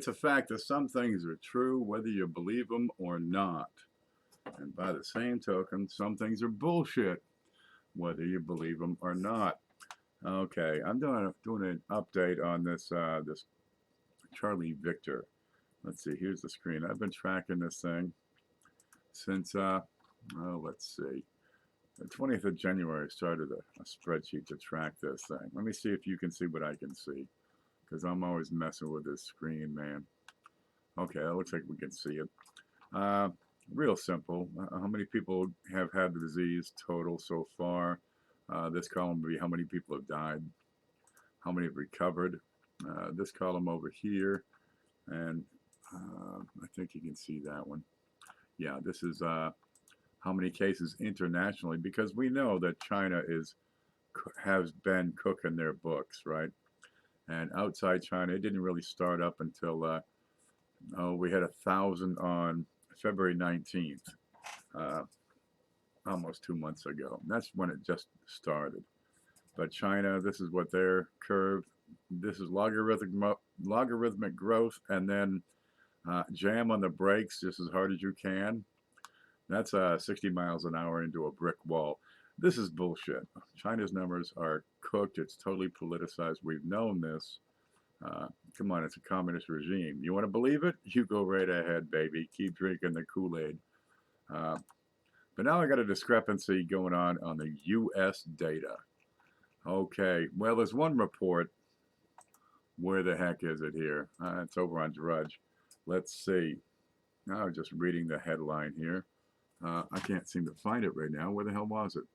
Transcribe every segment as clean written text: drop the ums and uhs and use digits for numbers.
It's a fact that some things are true, whether you believe them or not. And by the same token, some things are bullshit, whether you believe them or not. Okay, I'm doing an update on this Charlie Victor. Let's see. Here's the screen. I've been tracking this thing since let's see, the 20th of January. I started a spreadsheet to track this thing. Let me see if you can see what I can see, because I'm always messing with this screen, man. Okay, it looks like we can see it. Real simple. How many people have had the disease total so far? This column would be how many people have died, how many have recovered. This column over here, and I think you can see that one. Yeah, this is how many cases internationally, because we know that China has been cooking their books, right? And outside China, it didn't really start up until we had 1,000 on February 19th, almost 2 months ago. That's when it just started. But China, this is what their curve. This is logarithmic growth, and then jam on the brakes just as hard as you can. That's 60 miles an hour into a brick wall. This is bullshit. China's numbers are cooked. It's totally politicized. We've known this. Come on, it's a communist regime. You want to believe it? You go right ahead, baby. Keep drinking the Kool-Aid. But now I got a discrepancy going on the U.S. data. Okay, well, there's one report. Where the heck is it here? It's over on Drudge. Let's see. Now I'm just reading the headline here. I can't seem to find it right now. Where the hell was it?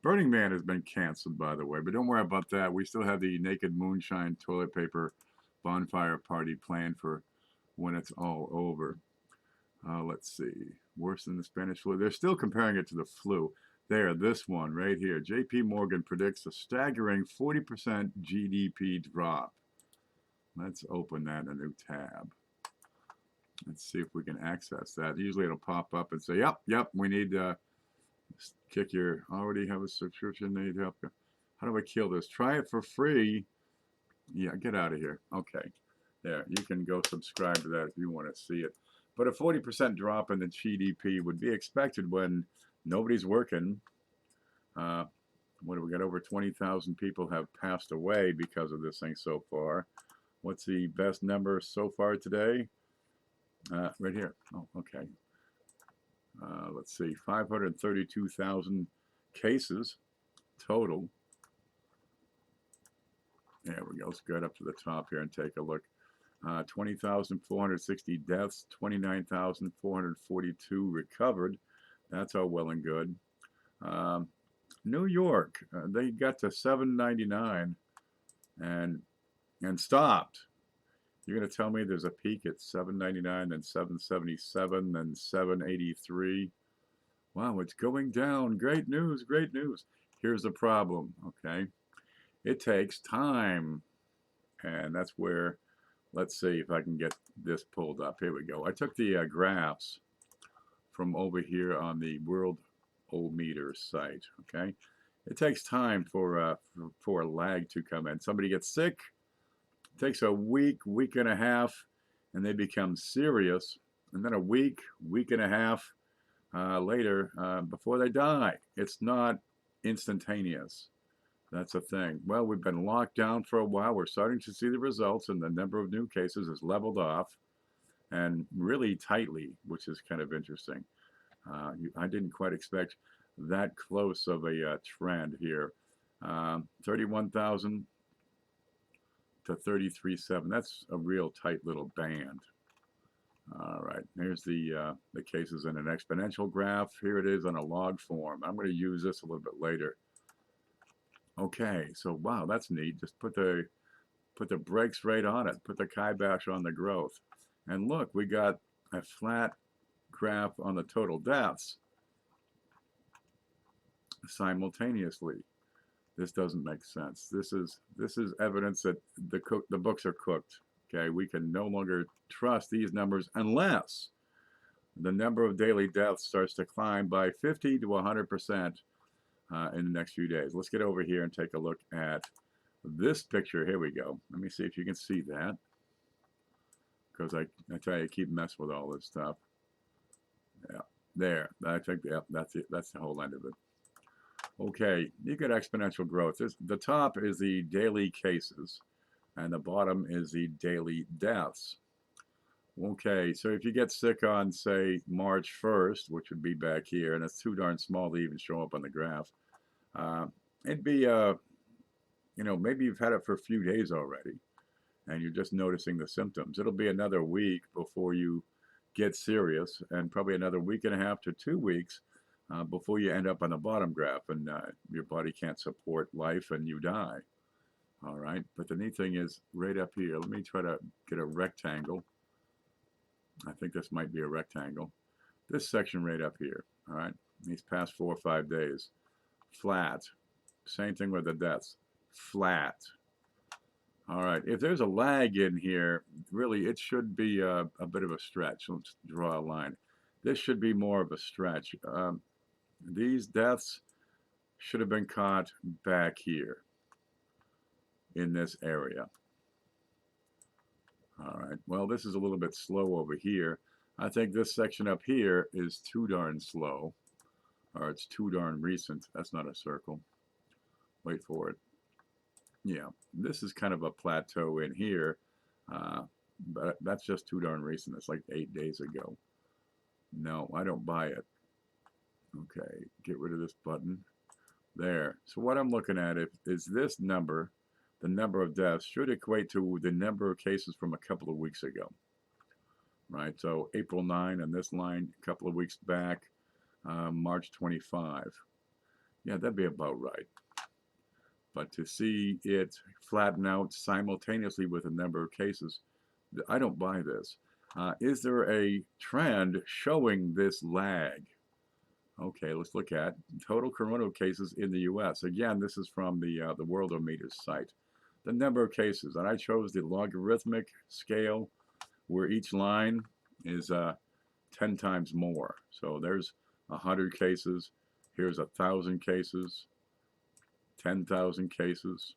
Burning Man has been canceled, by the way, but don't worry about that. We still have the Naked Moonshine toilet paper bonfire party planned for when it's all over. Let's see. Worse than the Spanish flu. They're still comparing it to the flu. There, this one right here. JP Morgan predicts a staggering 40% GDP drop. Let's open that in a new tab. Let's see if we can access that. Usually it'll pop up and say, yep, we need to kick your, already have a subscription, need help. How do I kill this? Try it for free. Yeah, get out of here. Okay. There, you can go subscribe to that if you want to see it. But a 40% drop in the GDP would be expected when nobody's working. What do we got? Over 20,000 people have passed away because of this thing so far. What's the best number so far today? Right here. Oh, okay. Let's see. 532,000 cases total. There we go. Let's go up to the top here and take a look. 20,460 deaths, 29,442 recovered. That's all well and good. New York, they got to 799 and stopped. You're going to tell me there's a peak at 799, then 777, then 783. Wow, it's going down. Great news, great news. Here's the problem, okay? It takes time. And that's where, let's see if I can get this pulled up. Here we go. I took the graphs from over here on the World Old Meter site, okay? It takes time for a lag to come in. Somebody gets sick, it takes a week, week and a half, and they become serious, and then a week, week and a half later before they die. It's not instantaneous. That's a thing. Well, we've been locked down for a while. We're starting to see the results, and the number of new cases has leveled off, and really tightly, which is kind of interesting. I didn't quite expect that close of a trend here. 31,000 to 33,700. That's a real tight little band. All right, here's the cases in an exponential graph. Here it is on a log form. I'm going to use this a little bit later. Okay, so wow, that's neat. Just put the brakes right on it. Put the kibosh on the growth. And look, we got a flat graph on the total deaths simultaneously. This doesn't make sense. This is evidence that the books are cooked. Okay, we can no longer trust these numbers unless the number of daily deaths starts to climb by 50 to 100% in the next few days. Let's get over here and take a look at this picture. Here we go. Let me see if you can see that. because I tell you, I keep messing with all this stuff. Yeah, there. I think, yeah, that's it. That's the whole end of it. Okay, you get exponential growth. The top is the daily cases, and the bottom is the daily deaths. Okay, so if you get sick on, say, March 1st, which would be back here, and it's too darn small to even show up on the graph, uh, it'd be, maybe you've had it for a few days already, and you're just noticing the symptoms. It'll be another week before you get serious, and probably another week and a half to 2 weeks before you end up on the bottom graph, and your body can't support life, and you die. All right, but the neat thing is right up here. Let me try to get a rectangle. I think this might be a rectangle. This section right up here. All right, these past 4 or 5 days, flat. Same thing with the deaths, flat. All right, if there's a lag in here, really it should be a bit of a stretch. Let's draw a line. This should be more of a stretch. These deaths should have been caught back here in this area. All right, well, this is a little bit slow over here. I think this section up here is too darn slow, or it's too darn recent. That's not a circle. Wait for it. Yeah, this is kind of a plateau in here, but that's just too darn recent. It's like 8 days ago. No, I don't buy it. Okay, get rid of this button. There. So what I'm looking at is this number, the number of deaths, should equate to the number of cases from a couple of weeks ago. Right, so April 9 and this line a couple of weeks back, March 25. Yeah, that'd be about right. But to see it flatten out simultaneously with a number of cases, I don't buy this. Is there a trend showing this lag? Okay, let's look at total corona cases in the U.S. Again, this is from the Worldometers site. The number of cases, and I chose the logarithmic scale where each line is 10 times more. So there's 100 cases. Here's 1,000 cases. 10,000 cases.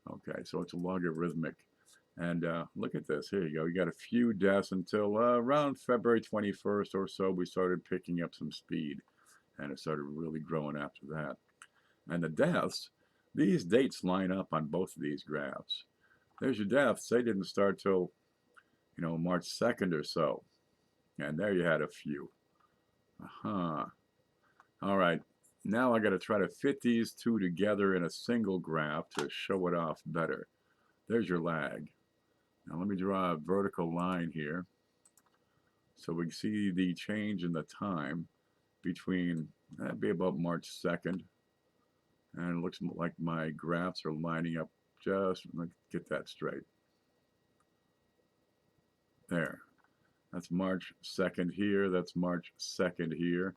Okay, so it's a logarithmic. And look at this. Here you go. You got a few deaths until around February 21st or so. We started picking up some speed, and it started really growing after that. And the deaths, these dates line up on both of these graphs. There's your deaths. They didn't start till, March 2nd or so. And there you had a few. All right. Now I got to try to fit these two together in a single graph to show it off better. There's your lag. Now let me draw a vertical line here so we can see the change in the time between, that'd be about March 2nd. And it looks like my graphs are lining up just, let's get that straight. There. That's March 2nd here. That's March 2nd here.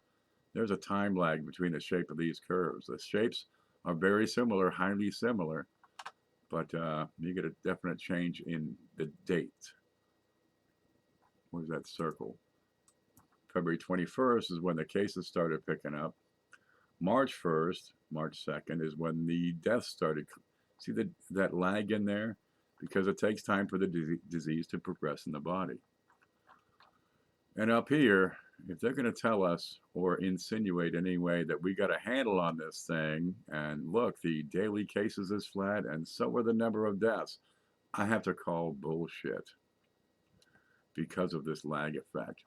There's a time lag between the shape of these curves. The shapes are very similar, highly similar, but you get a definite change in the date. Where's that circle? February 21st is when the cases started picking up. March 1st, March 2nd is when the deaths started. See that lag in there? Because it takes time for the disease to progress in the body. And up here, if they're going to tell us or insinuate anyway that we got a handle on this thing, and look, the daily cases is flat, and so are the number of deaths, I have to call bullshit because of this lag effect.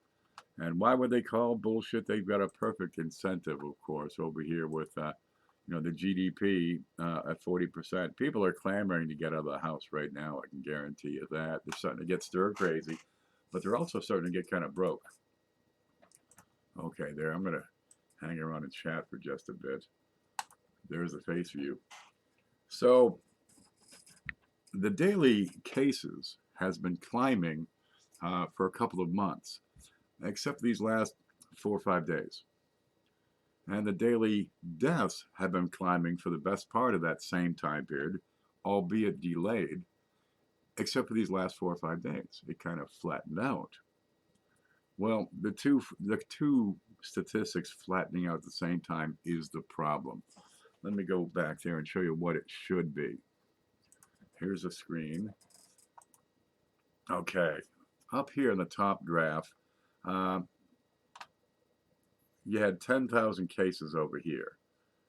And why would they call bullshit? They've got a perfect incentive, of course, over here with the GDP at 40%. People are clamoring to get out of the house right now. I can guarantee you that. They're starting to get stir crazy, but they're also starting to get kind of broke. Okay, there. I'm going to hang around and chat for just a bit. There's the face view. So the daily cases has been climbing for a couple of months, except these last 4 or 5 days. And the daily deaths have been climbing for the best part of that same time period, albeit delayed, except for these last 4 or 5 days. It kind of flattened out. Well, the two statistics flattening out at the same time is the problem. Let me go back there and show you what it should be. Here's a screen. Okay, up here in the top graph, um, you had 10,000 cases over here,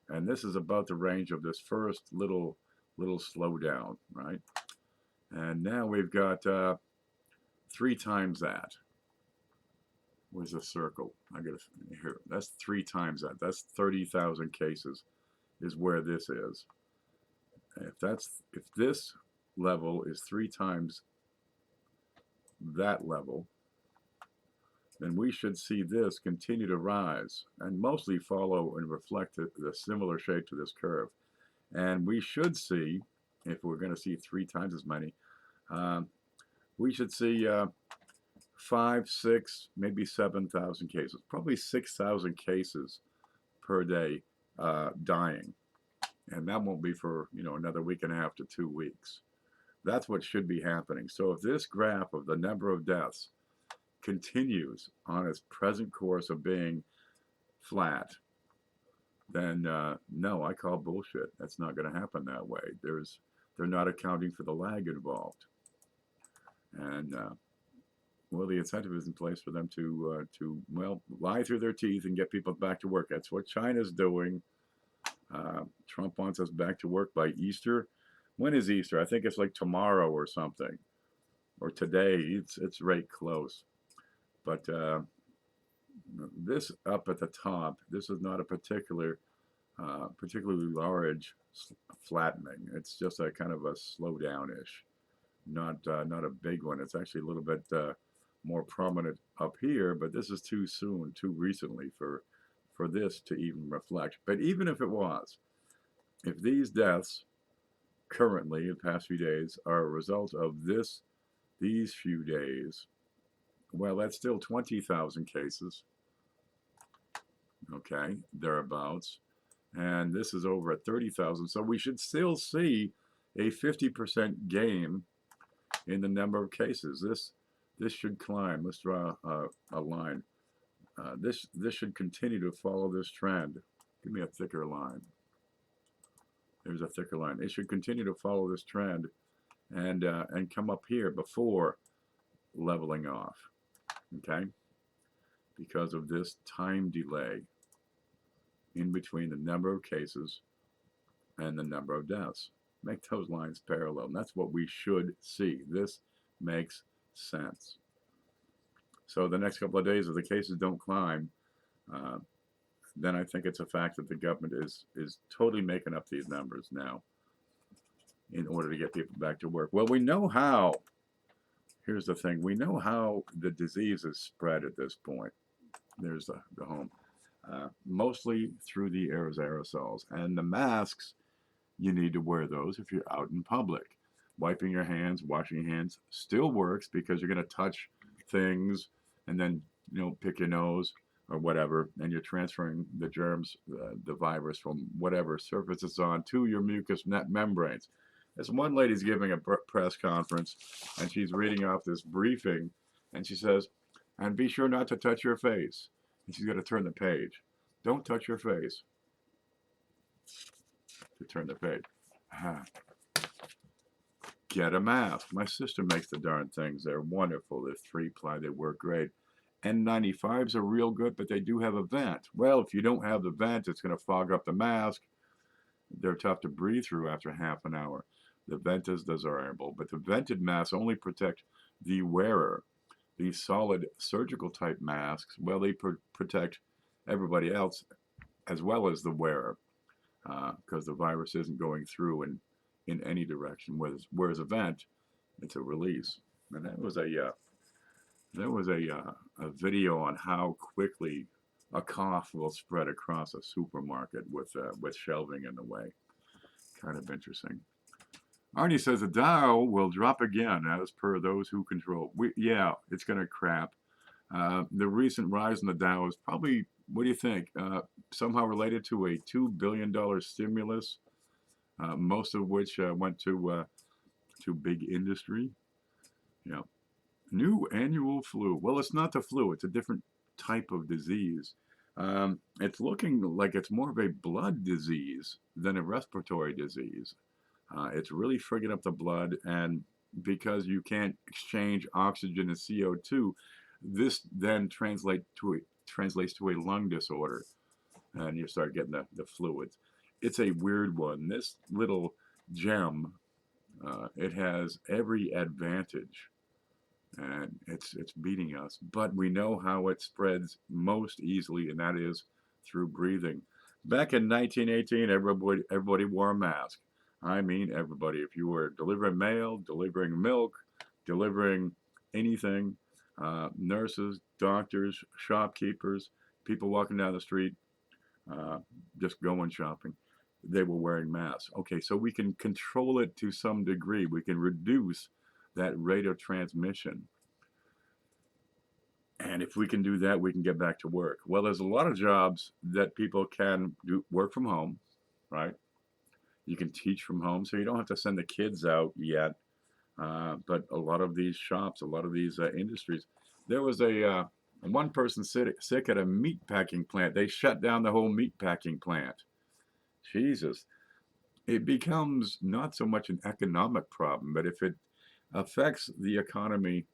and this is about the range of this first little slowdown, right? And now we've got 3 times that. Where's the circle? I got to here. That's 3 times that. That's 30,000 cases is where this is. If this level is 3 times that level, then we should see this continue to rise and mostly follow and reflect the similar shape to this curve. And we should see, if we're going to see 3 times as many, we should see 5, 6, maybe 7,000 cases, probably 6,000 cases per day dying. And that won't be for, another week and a half to 2 weeks. That's what should be happening. So if this graph of the number of deaths continues on its present course of being flat, then no, I call bullshit. That's not going to happen that way. They're not accounting for the lag involved. And well, the incentive is in place for them to lie through their teeth and get people back to work. That's what China's doing. Trump wants us back to work by Easter. When is Easter? I think it's like tomorrow or something, or today. It's right close. But this up at the top, this is not a particularly large flattening. It's just a kind of a slowdown-ish, not a big one. It's actually a little bit more prominent up here, but this is too soon, too recently for this to even reflect. But even if it was, if these deaths currently, the past few days, are a result of these few days, well, that's still 20,000 cases, okay, thereabouts, and this is over at 30,000. So we should still see a 50% gain in the number of cases. This should climb. Let's draw a line. This should continue to follow this trend. Give me a thicker line. There's a thicker line. It should continue to follow this trend and come up here before leveling off, okay? Because of this time delay in between the number of cases and the number of deaths. Make those lines parallel. And that's what we should see. This makes sense. So the next couple of days, if the cases don't climb, then I think it's a fact that the government is totally making up these numbers now in order to get people back to work. Well, we know how. Here's the thing. We know how the disease is spread at this point. There's the home. Mostly through the aerosols. And the masks, you need to wear those if you're out in public. Wiping your hands, washing your hands still works because you're going to touch things and then, pick your nose or whatever, and you're transferring the germs, the virus from whatever surface it's on to your mucous membranes. As one lady's giving a press conference, and she's reading off this briefing, and she says, and be sure not to touch your face. And she's got to turn the page. Don't touch your face. To turn the page. Get a mask. My sister makes the darn things. They're wonderful. They're 3-ply. They work great. N95s are real good, but they do have a vent. Well, if you don't have the vent, it's going to fog up the mask. They're tough to breathe through after half an hour. The vent is desirable, but the vented masks only protect the wearer. These solid surgical type masks, well, they protect everybody else as well as the wearer, because the virus isn't going through in any direction. Whereas a vent, it's a release. And that was a video on how quickly a cough will spread across a supermarket with shelving in the way. Kind of interesting. Arnie says the Dow will drop again as per those who control. Yeah, it's going to crap. The recent rise in the Dow is probably, what do you think, somehow related to a $2 billion stimulus, most of which went to big industry. Yeah. New annual flu. Well, it's not the flu. It's a different type of disease. It's looking like it's more of a blood disease than a respiratory disease. It's really frigging up the blood, and because you can't exchange oxygen and CO2. This then translates to a lung disorder, and you start getting the fluids. It's a weird one. This little gem, it has every advantage, and it's beating us. But we know how it spreads most easily, and that is through breathing. Back in 1918, everybody wore a mask. I mean, everybody. If you were delivering mail, delivering milk, delivering anything, nurses, doctors, shopkeepers, people walking down the street, uh, just going shopping, they were wearing masks. Okay, so we can control it to some degree. We can reduce that rate of transmission. And if we can do that, we can get back to work. Well, there's a lot of jobs that people can do work from home, right? You can teach from home, so you don't have to send the kids out yet. But a lot of these shops, a lot of these industries, there was a one person sick at a meat packing plant. They shut down the whole meat packing plant. Jesus, it becomes not so much an economic problem, but if it affects the economy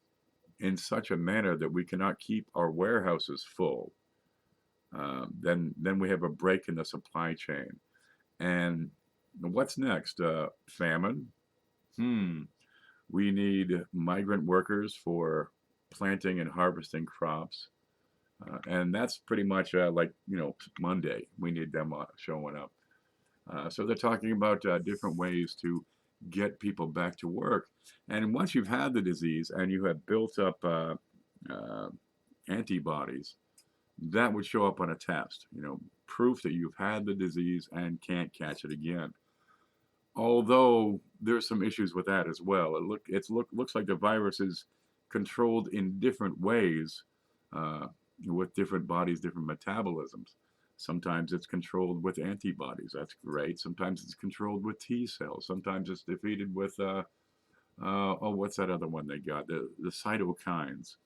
in such a manner that we cannot keep our warehouses full, then we have a break in the supply chain. And what's next? Famine. Hmm. We need migrant workers for planting and harvesting crops. And that's pretty much like, Monday. We need them showing up. So they're talking about different ways to get people back to work. And once you've had the disease and you have built up uh, antibodies, that would show up on a test, proof that you've had the disease and can't catch it again. Although there's some issues with that as well. Looks like the virus is controlled in different ways uh, with different bodies, different metabolisms. Sometimes it's controlled with antibodies. That's great. Sometimes it's controlled with T cells. Sometimes it's defeated with what's that other one they got? The cytokines.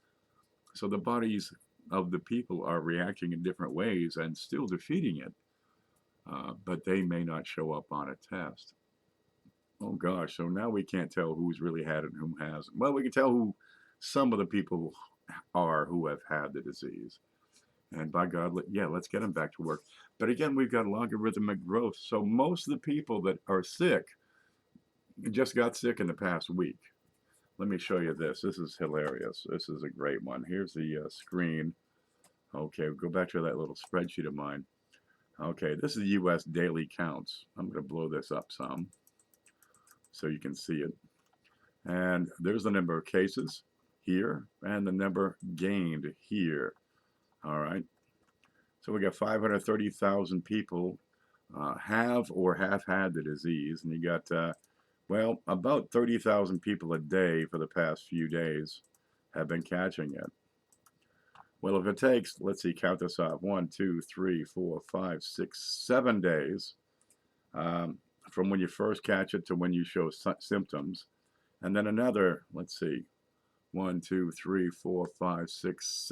So the bodies of the people are reacting in different ways and still defeating it, but they may not show up on a test. Oh gosh, so now we can't tell who's really had it and who hasn't. Well, we can tell who some of the people are who have had the disease. And by God, let's get them back to work. But again, we've got logarithmic growth. So most of the people that are sick just got sick in the past week. Let me show you this. This is hilarious. This is a great one. Here's the screen. Okay, go back to that little spreadsheet of mine. Okay, this is the U.S. daily counts. I'm going to blow this up some so you can see it. And there's the number of cases here and the number gained here. All right. So we got 530,000 people have or have had the disease. And you got, about 30,000 people a day for the past few days have been catching it. Well, if it takes, let's see, count this off 1, 2, 3, 4, 5, 6, 7 days from when you first catch it to when you show symptoms. And then another, let's see, 1, 2, 3, 4, 5, 6,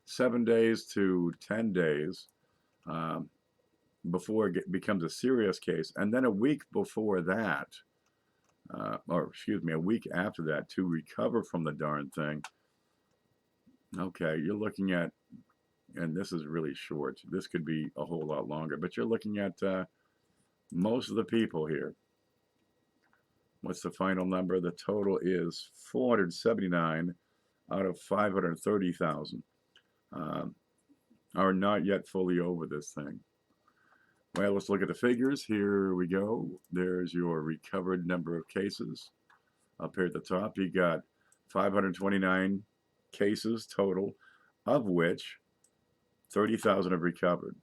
7 days to 10 days before it becomes a serious case. And then a week before that, a week after that to recover from the darn thing. Okay, you're looking at, and this is really short. This could be a whole lot longer, but you're looking at most of the people here. What's the final number? The total is 479 out of 530,000 are not yet fully over this thing. Well, let's look at the figures. Here we go. There's your recovered number of cases. Up here at the top, you got 529 cases total, of which 30,000 have recovered.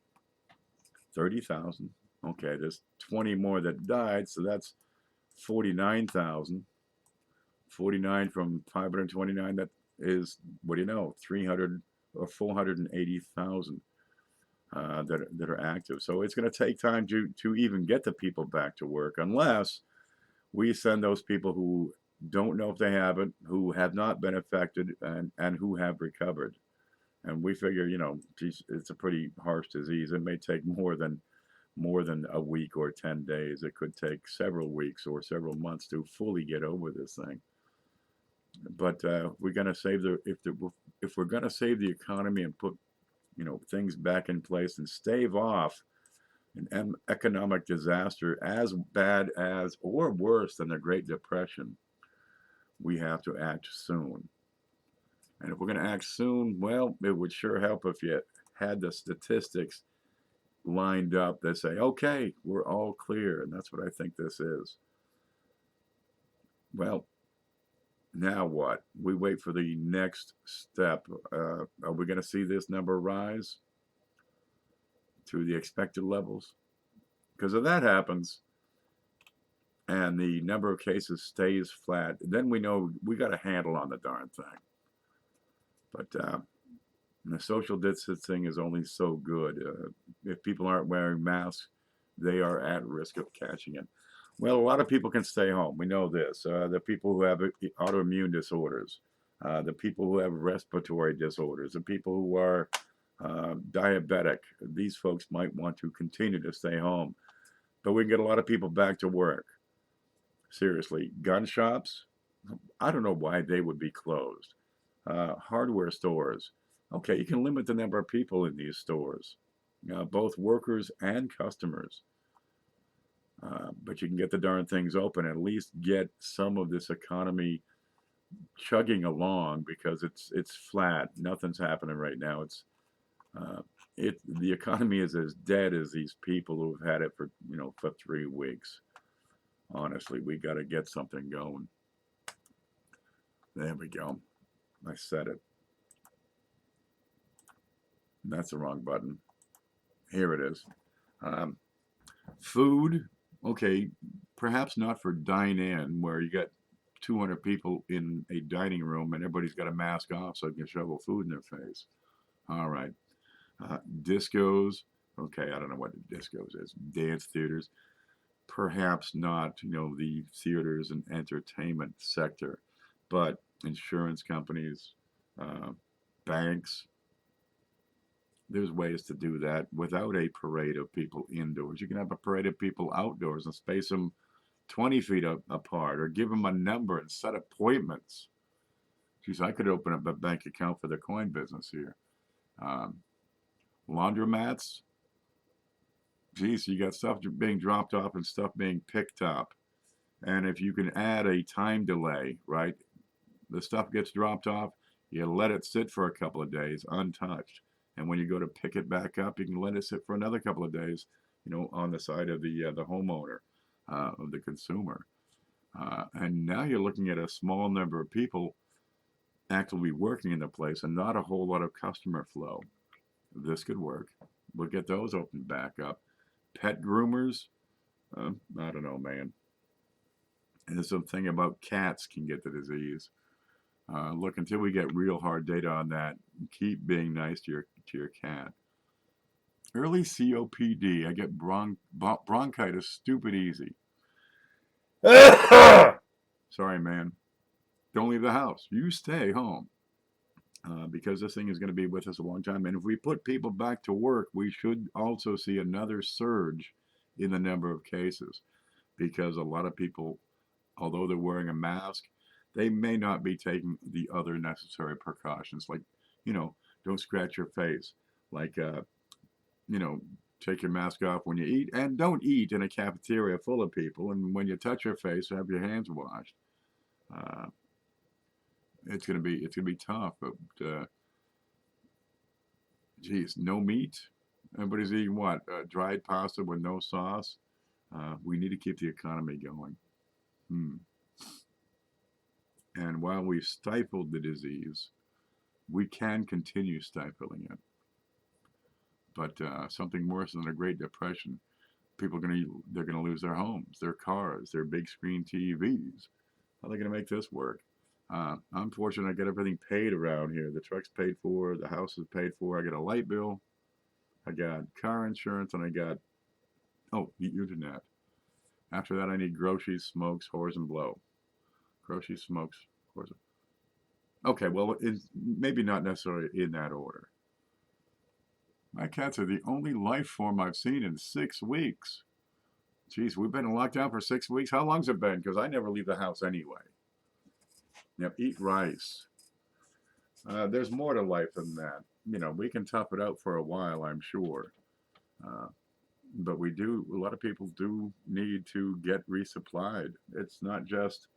30,000. Okay, there's 20 more that died, so that's 49,000. 49 from 529, that is, 300 or 480,000 that are active. So it's going to take time to even get the people back to work, unless we send those people who don't know if they have it, who have not been affected, and who have recovered. And we figure, geez, it's a pretty harsh disease. It may take more than more than a week or 10 days. It could take several weeks or several months to fully get over this thing. But we're going to save if we're going to save the economy and put things back in place and stave off an economic disaster as bad as or worse than the Great Depression, we have to act soon. And if we're going to act soon, well, it would sure help if you had the statistics lined up that say, okay, we're all clear. And that's what I think this is. Well, now what? We wait for the next step. Are we going to see this number rise to the expected levels? Because if that happens and the number of cases stays flat, then we know we got a handle on the darn thing. But the social distancing is only so good. If people aren't wearing masks, they are at risk of catching it. Well, a lot of people can stay home. We know this. The people who have autoimmune disorders, the people who have respiratory disorders, the people who are diabetic, these folks might want to continue to stay home. But we can get a lot of people back to work. Seriously, gun shops, I don't know why they would be closed. Hardware stores, okay, you can limit the number of people in these stores, both workers and customers. But you can get the darn things open, at least get some of this economy chugging along, because it's flat. Nothing's happening right now. The economy is as dead as these people who've had it for 3 weeks. Honestly, we got to get something going. There we go. I said it. That's the wrong button. Here it is. Food, okay, perhaps not for dine-in, where you got 200 people in a dining room and everybody's got a mask off so they can shovel food in their face. All right. Discos, okay, I don't know what discos is. Dance theaters, perhaps not, the theaters and entertainment sector, but insurance companies, banks. There's ways to do that without a parade of people indoors. You can have a parade of people outdoors and space them 20 feet apart, or give them a number and set appointments. Geez, I could open up a bank account for the coin business here. Laundromats, geez, you got stuff being dropped off and stuff being picked up. And if you can add a time delay, right? The stuff gets dropped off, you let it sit for a couple of days untouched. And when you go to pick it back up, you can let it sit for another couple of days, on the side of the homeowner, of the consumer. And now you're looking at a small number of people actively working in the place and not a whole lot of customer flow. This could work. We'll get those opened back up. Pet groomers, I don't know, man. And there's something about cats can get the disease. Look, until we get real hard data on that, keep being nice to your cat. Early COPD, I get bronchitis stupid easy. Sorry, man. Don't leave the house. You stay home. Because this thing is going to be with us a long time. And if we put people back to work, we should also see another surge in the number of cases, because a lot of people, although they're wearing a mask, they may not be taking the other necessary precautions, like, don't scratch your face, like, take your mask off when you eat, and don't eat in a cafeteria full of people. And when you touch your face, have your hands washed. It's gonna be tough, but geez, no meat. Everybody's eating what? Dried pasta with no sauce. We need to keep the economy going. And while we've stifled the disease, we can continue stifling it. But something worse than a Great Depression, they're gonna lose their homes, their cars, their big screen TVs. How are they gonna make this work? I'm fortunate I get everything paid around here. The truck's paid for, the house is paid for. I get a light bill, I got car insurance, and I got the internet. After that, I need groceries, smokes, whores, and blow. Groceries, smokes, whores. Okay, well, it's maybe not necessarily in that order. My cats are the only life form I've seen in 6 weeks. Geez, we've been in lockdown for 6 weeks. How long's it been? Because I never leave the house anyway. Yep, eat rice. There's more to life than that. You know, we can tough it out for a while, I'm sure. Uh, but we do, a lot of people do need to get resupplied. It's not just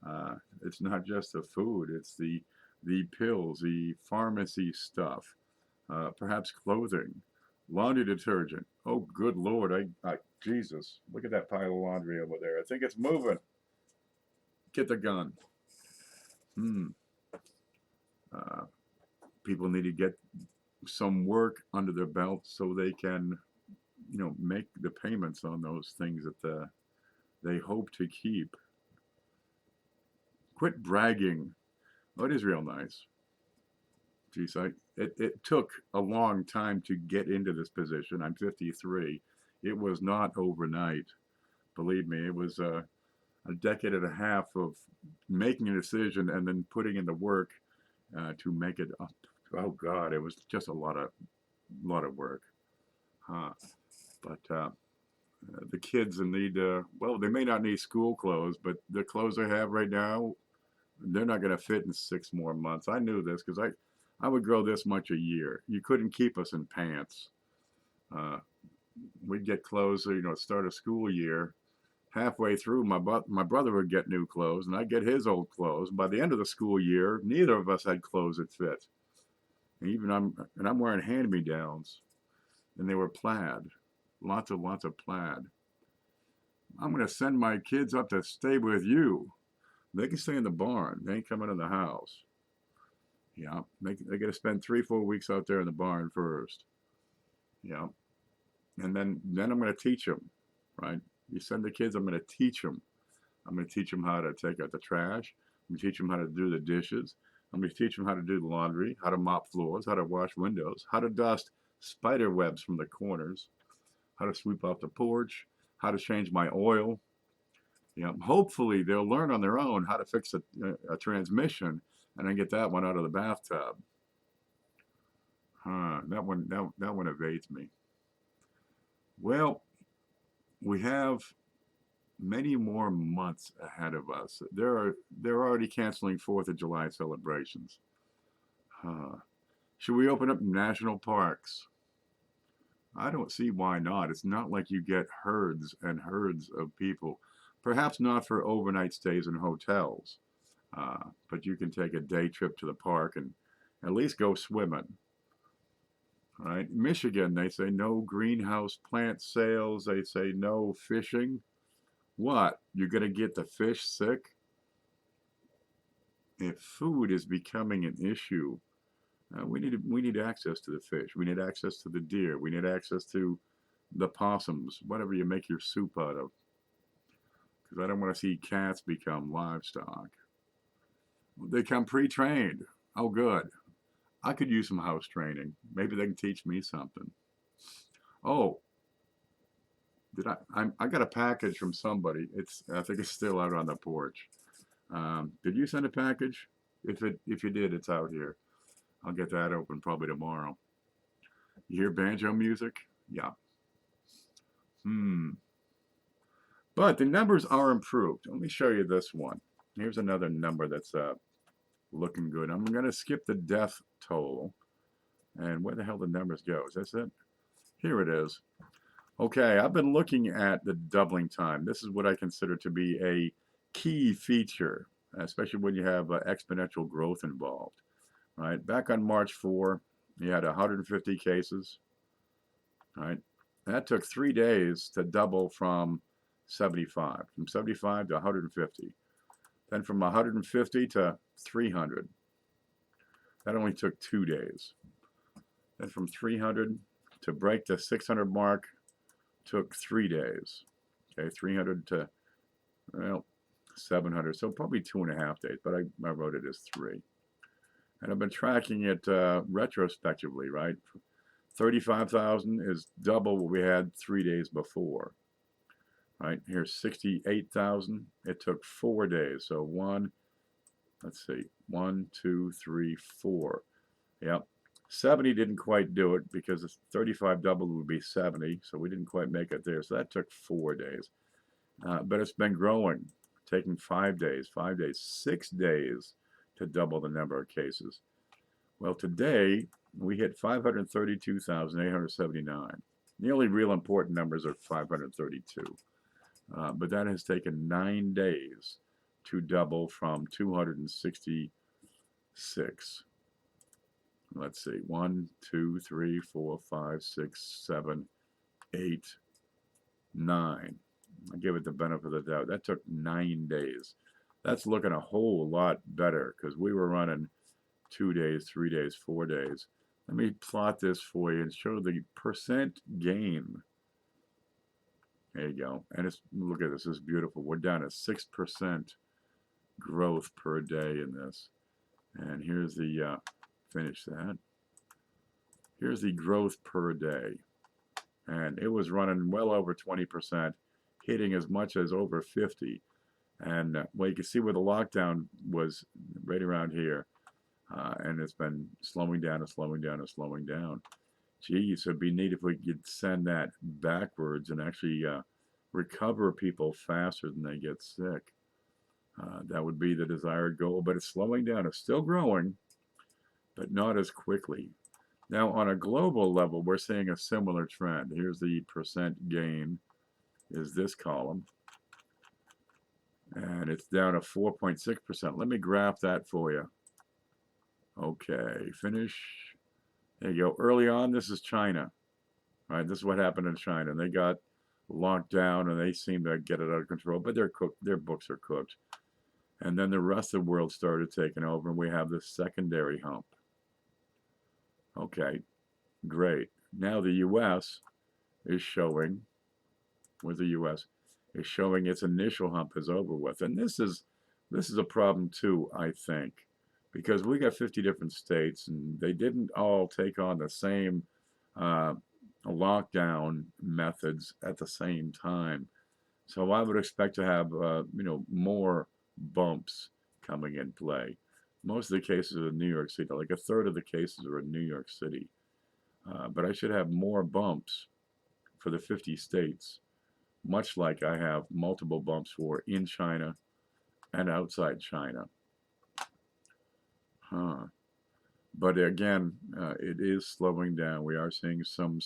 the food, it's the pills, the pharmacy stuff, perhaps clothing, laundry detergent. Oh, good Lord. Jesus, look at that pile of laundry over there. I think it's moving. Get the gun. Hmm. Uh, People need to get some work under their belt so they can, make the payments on those things that they hope to keep. Quit bragging. Oh, it is real nice. Geez, it took a long time to get into this position. I'm 53. It was not overnight. Believe me, it was a decade and a half of making a decision and then putting in the work to make it up. Oh God, it was just a lot of work. Huh. But the kids need, well, they may not need school clothes, but the clothes they have right now, they're not going to fit in 6 more months. I knew this because I would grow this much a year. You couldn't keep us in pants. Uh, we'd get clothes, start a school year. Halfway through, my brother would get new clothes, and I'd get his old clothes. By the end of the school year, neither of us had clothes that fit. And I'm wearing hand-me-downs, and they were plaid, lots of plaid. I'm going to send my kids up to stay with you. They can stay in the barn. They ain't coming in the house. Yeah, they got to spend 3-4 weeks out there in the barn first. Yeah, and then I'm going to teach them, right? You send the kids, I'm going to teach them. I'm going to teach them how to take out the trash. I'm going to teach them how to do the dishes. I'm going to teach them how to do the laundry, how to mop floors, how to wash windows, how to dust spider webs from the corners, how to sweep off the porch, how to change my oil. Hopefully they'll learn on their own how to fix a transmission and then get that one out of the bathtub. That one evades me. Well, we have many more months ahead of us. They're already canceling 4th of July celebrations. Should we open up national parks? I don't see why not. It's not like you get herds and herds of people. Perhaps not for overnight stays in hotels, but you can take a day trip to the park and at least go swimming. Right? Michigan, they say no greenhouse plant sales. They say no fishing. What? You're going to get the fish sick? If food is becoming an issue, we need access to the fish. We need access to the deer. We need access to the possums, whatever you make your soup out of. Because I don't want to see cats become livestock. They come pre-trained. Oh, good. I could use some house training. Maybe they can teach me something. Oh, I got a package from somebody. I think it's still out on the porch. Did you send a package? If you did, it's out here. I'll get that open probably tomorrow. You hear banjo music? Yeah. But the numbers are improved. Let me show you this one. Here's another number that's looking good. I'm going to skip the death toll. And where the hell the numbers go? Is this it? Here it is. Okay, I've been looking at the doubling time. This is what I consider to be a key feature, especially when you have exponential growth involved. Right? Back on March 4, you had 150 cases. Right? That took 3 days to double from 75 to 150. Then from 150 to 300. That only took 2 days. Then from 300 to break the 600 mark took 3 days. Okay, 300 to, 700. So probably 2.5 days, but I wrote it as 3. And I've been tracking it retrospectively, right? 35,000 is double what we had 3 days before. Right, here's 68,000. It took 4 days. So let's see, 1, 2, 3, 4. Yep. 70 didn't quite do it because the 35 double would be 70, so we didn't quite make it there. So that took 4 days. But it's been growing, taking 5 days, 5 days, 6 days to double the number of cases. Well, today we hit 532,879. The only real important numbers are 532. But that has taken 9 days to double from 266. Let's see, 1, 2, 3, 4, 5, 6, 7, 8, 9. I give it the benefit of the doubt. That took 9 days. That's looking a whole lot better because we were running 2 days, 3 days, 4 days. Let me plot this for you and show the percent gain. There you go. And it's, look at this. This is beautiful. We're down to 6% growth per day in this. And here's the, finish that. Here's the growth per day. And it was running well over 20%, hitting as much as over 50. And well, you can see where the lockdown was right around here. And it's been slowing down and slowing down and slowing down. Geez, it'd be neat if we could send that backwards and actually recover people faster than they get sick. That would be the desired goal, but it's slowing down. It's still growing, but not as quickly. Now, on a global level, we're seeing a similar trend. Here's the percent gain, is this column. And it's down to 4.6%. Let me graph that for you. Okay, finish. There you go. Early on, this is China. Right, this is what happened in China. They got locked down and they seem to get it out of control, but their books are cooked. And then the rest of the world started taking over, and we have this secondary hump. Okay, great. Now the U.S. is showing, where's the U.S., is showing its initial hump is over with. And this is a problem too, I think, because we got 50 different states, and they didn't all take on the same lockdown methods at the same time. So I would expect to have, more bumps coming in play. Most of the cases are in New York City, like a third of the cases are in New York City. But I should have more bumps for the 50 states, much like I have multiple bumps for in China and outside China. But again, it is slowing down. We are seeing some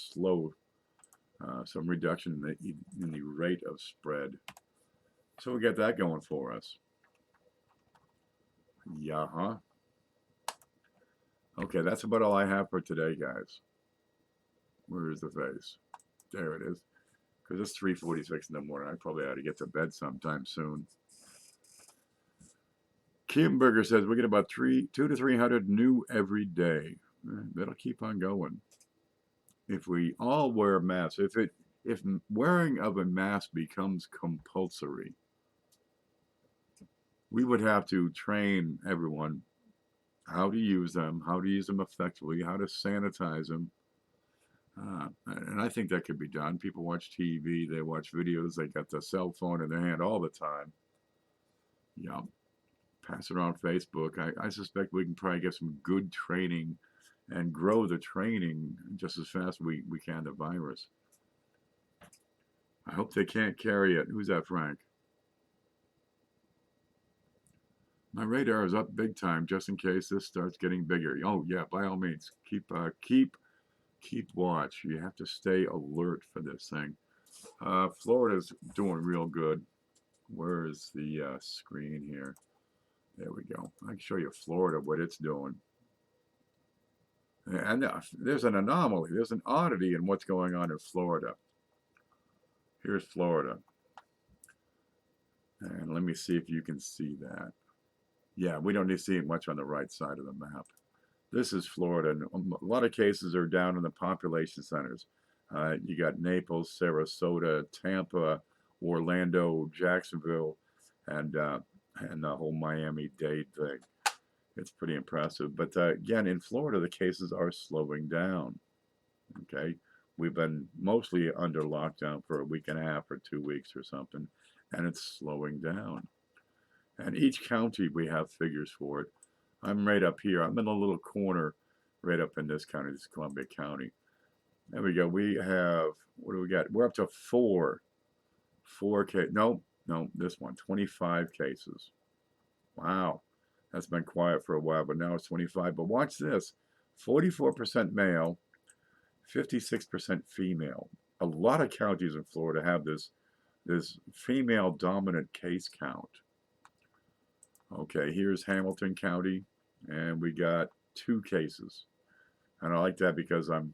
reduction in the rate of spread. So we got that going for us. Yeah, huh? Okay, that's about all I have for today, guys. Where is the face? There it is. Because it's 3:46 in the morning. I probably ought to get to bed sometime soon. Kimberger says we get about 200 to 300 new every day. That'll keep on going. If we all wear masks, if wearing of a mask becomes compulsory, we would have to train everyone how to use them effectively, how to sanitize them. And I think that could be done. People watch TV, they watch videos, they got the cell phone in their hand all the time. Yeah. Pass it on Facebook. I suspect we can probably get some good training and grow the training just as fast as we can the virus. I hope they can't carry it. Who's that, Frank? My radar is up big time just in case this starts getting bigger. Oh yeah, by all means, keep watch. You have to stay alert for this thing. Florida's doing real good. Where is the screen here? There we go. I can show you Florida, what it's doing. And there's an anomaly. There's an oddity in what's going on in Florida. Here's Florida. And let me see if you can see that. Yeah, we don't need to see it much on the right side of the map. This is Florida. And a lot of cases are down in the population centers. You got Naples, Sarasota, Tampa, Orlando, Jacksonville, and the whole Miami-Dade thing. It's pretty impressive. But again, in Florida, the cases are slowing down. Okay, we've been mostly under lockdown for a week and a half or 2 weeks or something, and it's slowing down. And each county, we have figures for it. I'm right up here. I'm in a little corner right up in this county. This is Columbia County. There we go. We have, what do we got? We're up to four case. No, no, this one, 25 cases. Wow. That's been quiet for a while, but now it's 25. But watch this, 44% male, 56% female. A lot of counties in Florida have this female dominant case count. Okay, here's Hamilton County, and we got 2 cases. And I like that because I'm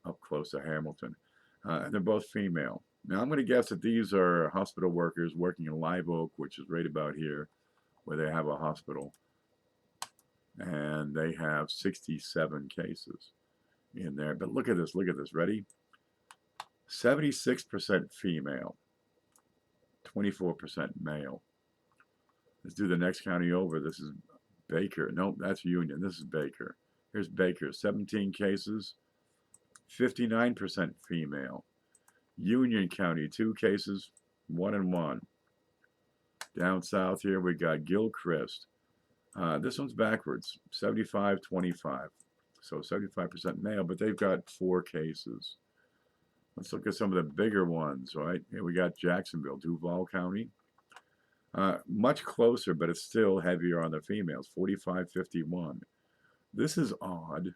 up close to Hamilton. And they're both female. Now, I'm going to guess that these are hospital workers working in Live Oak, which is right about here, where they have a hospital. And they have 67 cases in there. But look at this, ready? 76% female, 24% male. Let's do the next county over. This is Baker. Nope, that's Union. This is Baker. Here's Baker, 17 cases, 59% female. Union County, 2 cases, 1 and 1. Down south here, we got Gilchrist. This one's backwards, 75-25. So 75% male, but they've got 4 cases. Let's look at some of the bigger ones, right? Here we got Jacksonville, Duval County. Much closer, but it's still heavier on the females, 45-51. This is odd.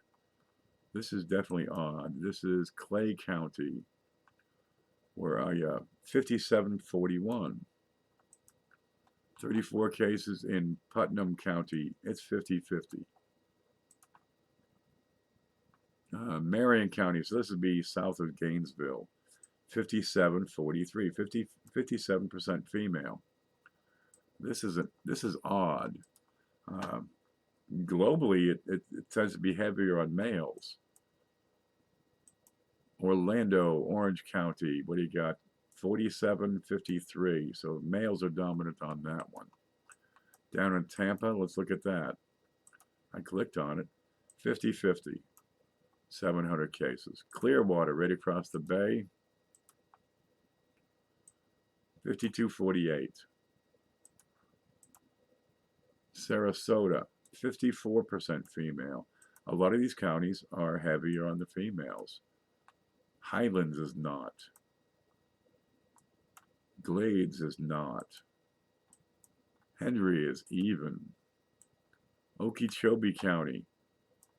This is definitely odd. This is Clay County. Where are you? 57-41. 34 cases in Putnam County. It's 50-50. Marion County, so this would be south of Gainesville. 57-43. 57% female. This is odd. Globally, it tends to be heavier on males. Orlando, Orange County, what do you got? 47-53. So males are dominant on that one. Down in Tampa, let's look at that. I clicked on it. 50-50. 700 cases. Clearwater, right across the bay. 52-48. Sarasota, 54% female. A lot of these counties are heavier on the females. Highlands is not. Glades is not. Henry is even. Okeechobee County,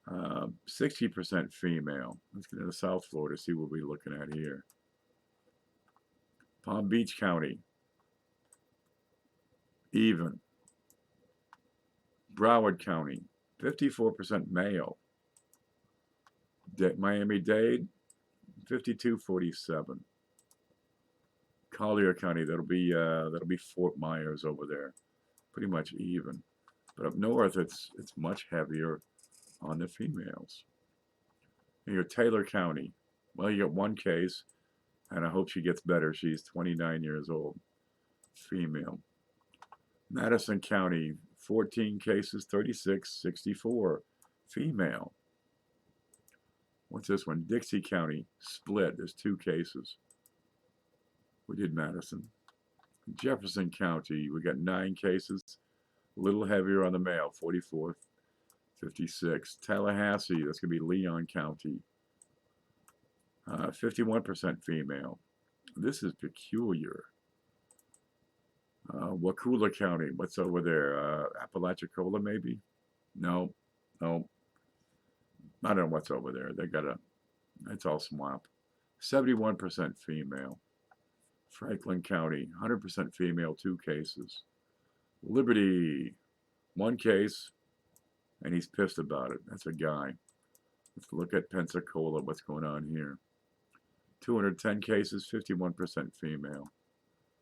60% female. Let's get into South Florida, see what we're looking at here. Palm Beach County, even. Broward County, 54% male. Miami-Dade, 52-47. Collier County, that'll be Fort Myers over there, pretty much even. But up north, it's much heavier on the females. And your Taylor County, well, you got 1 case, and I hope she gets better. She's 29 years old, female. Madison County, 14 cases, 36-64, female. What's this one? Dixie County, split. There's 2 cases. We did Madison. Jefferson County, we got 9 cases, a little heavier on the male, 44-56. Tallahassee, that's going to be Leon County, 51% female. This is peculiar. Wakulla County, what's over there? Apalachicola, maybe? No. I don't know what's over there. They got it's all swamp. 71% female. Franklin County, 100% female, 2 cases. Liberty, 1 case, and he's pissed about it. That's a guy. Let's look at Pensacola, what's going on here. 210 cases, 51% female.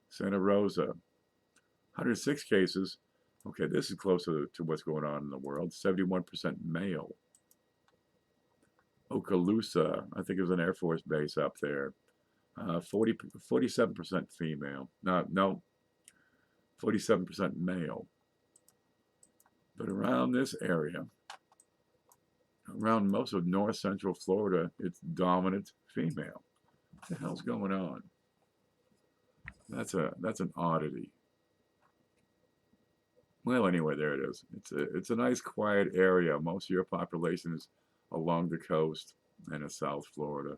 Santa Rosa, 106 cases. Okay, this is closer to what's going on in the world. 71% male. Okaloosa, I think it was an Air Force base up there. 47% female. No, 47% male. But around this area, around most of north central Florida, it's dominant female. What the hell's going on? That's an oddity. Well, anyway, there it is. It's a nice quiet area. Most of your population is along the coast and in South Florida.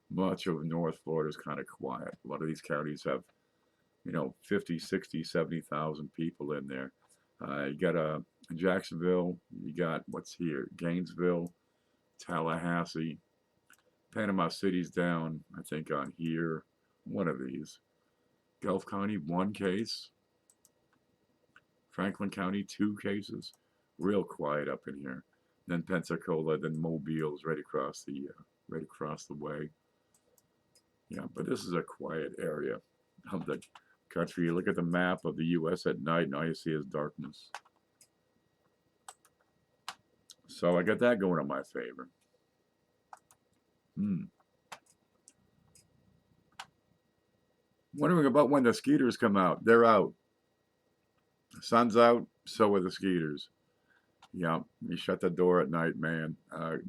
Much of North Florida is kind of quiet. A lot of these counties have, 50, 60, 70,000 people in there. You got Jacksonville, you got what's here, Gainesville, Tallahassee, Panama City's down, I think, on here. One of these. Gulf County, one case. Franklin County, two cases. Real quiet up in here. Then Pensacola, then Mobile's right across the way. Yeah, but this is a quiet area of the country. You look at the map of the U.S. at night, and all you see is darkness. So I got that going in my favor. Wondering about when the skeeters come out. They're out. The sun's out, so are the skeeters. Yeah, you shut the door at night, man.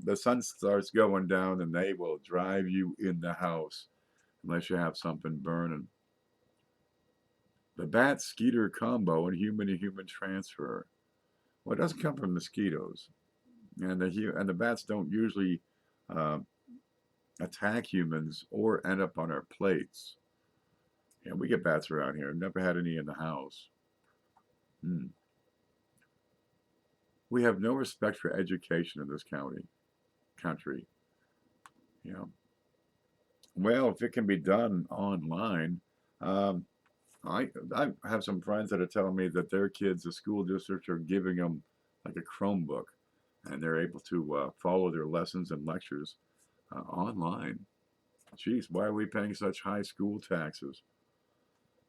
The sun starts going down, and they will drive you in the house unless you have something burning. The bat skeeter combo and human to human transfer. Well, it doesn't come from mosquitoes, and the bats don't usually attack humans or end up on our plates. Yeah, we get bats around here. I've never had any in the house. We have no respect for education in this country. Well, if it can be done online, I have some friends that are telling me that their kids, the school districts, are giving them like a Chromebook, and they're able to follow their lessons and lectures online. Geez, why are we paying such high school taxes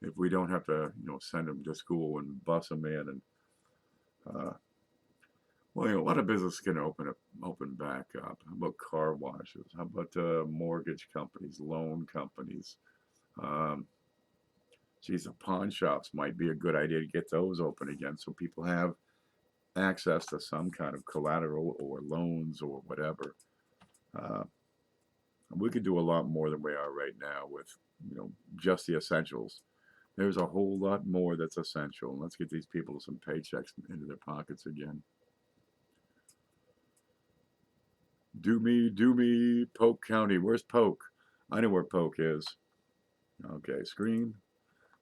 if we don't have to, send them to school and bus them in? And well, a lot of business can open back up. How about car washes? How about mortgage companies, loan companies? Geez, the pawn shops might be a good idea to get those open again, so people have access to some kind of collateral or loans or whatever. We could do a lot more than we are right now with, just the essentials. There's a whole lot more that's essential. Let's get these people some paychecks into their pockets again. Do me, Polk County. Where's Polk? I know where Polk is. Okay, screen.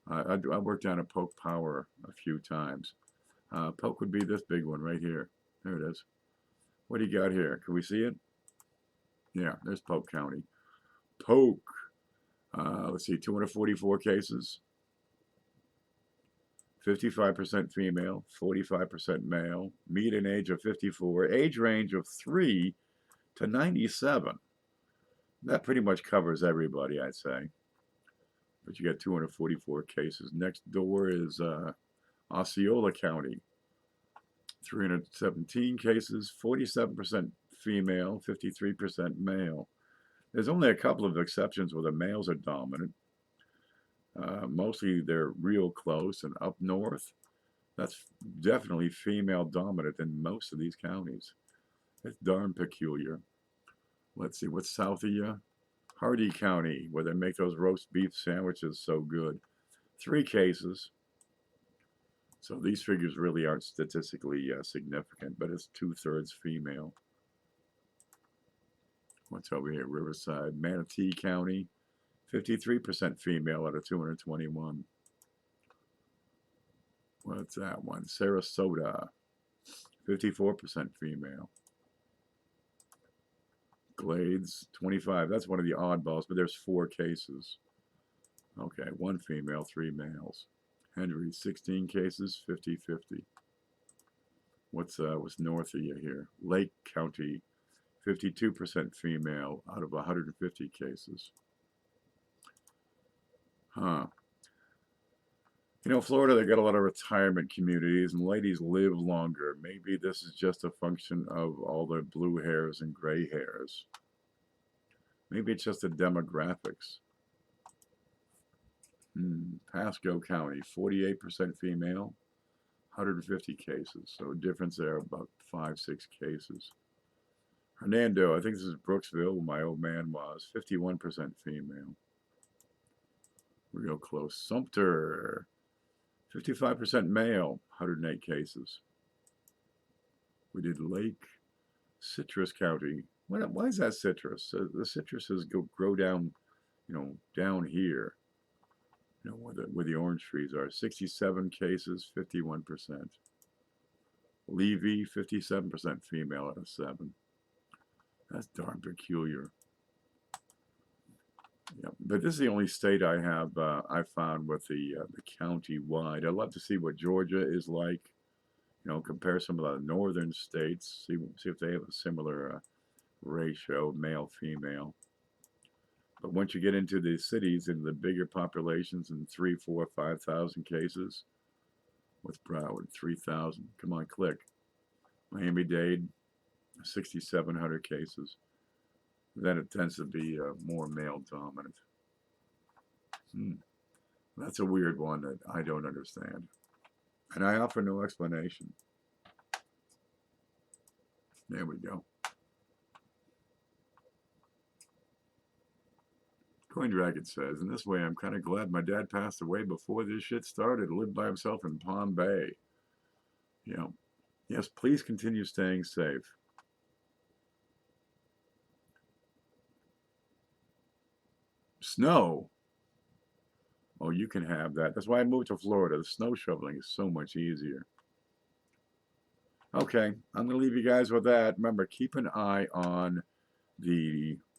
I worked down at Polk Power a few times. Polk would be this big one right here. There it is. What do you got here? Can we see it? Yeah, there's Polk County. Polk. Let's see, 244 cases. 55% female, 45% male. Median age of 54. Age range of 3 to 97. That pretty much covers everybody, I'd say. But you got 244 cases. Next door is Osceola County. 317 cases, 47% female, 53% male. There's only a couple of exceptions where the males are dominant. Mostly they're real close, and up north, that's definitely female dominant in most of these counties. It's darn peculiar. Let's see, what's south of you? Hardy County, where they make those roast beef sandwiches so good. 3 cases. So these figures really aren't statistically significant, but it's 2/3 female. What's over here? Riverside, Manatee County, 53% female out of 221. What's that one? Sarasota, 54% female. Glades, 25. That's one of the oddballs, but there's 4 cases. Okay, 1 female, 3 males. Henry, 16 cases, 50-50. What's north of you here? Lake County, 52% female out of 150 cases. Florida, they got a lot of retirement communities, and ladies live longer. Maybe this is just a function of all the blue hairs and gray hairs. Maybe it's just the demographics. Pasco County, 48% female, 150 cases. So difference there, about 5-6 cases. Hernando, I think this is Brooksville, where my old man was, 51% female. Real close. Sumter, 55% male, 108 cases. We did Lake, Citrus County. Why is that citrus? The citruses grow down, down here. Where the orange trees are. 67 cases, 51%. Levy, 57% female out of 7. That's darn peculiar. Yeah, but this is the only state I have I found with the county wide. I'd love to see what Georgia is like. Compare some of the northern states. See if they have a similar ratio, male female. But once you get into the cities and the bigger populations and 3, 4, 5,000 cases, what's Broward? 3,000. Come on, click. Miami-Dade, 6,700 cases. Then it tends to be more male dominant. That's a weird one that I don't understand. And I offer no explanation. There we go. Coin Dragon says, in this way, I'm kind of glad my dad passed away before this shit started. Lived by himself in Palm Bay. Yes, please continue staying safe. Snow. Oh, you can have that. That's why I moved to Florida. The snow shoveling is so much easier. Okay, I'm going to leave you guys with that. Remember, keep an eye on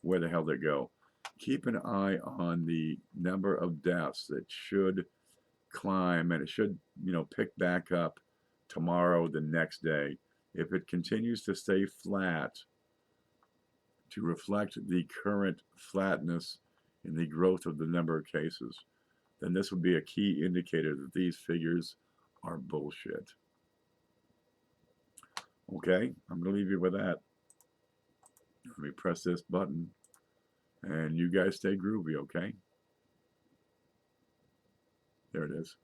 where the hell they go. Keep an eye on the number of deaths that should climb, and it should, pick back up tomorrow, the next day. If it continues to stay flat, to reflect the current flatness in the growth of the number of cases, then this would be a key indicator that these figures are bullshit. Okay, I'm going to leave you with that. Let me press this button, and you guys stay groovy, okay? There it is.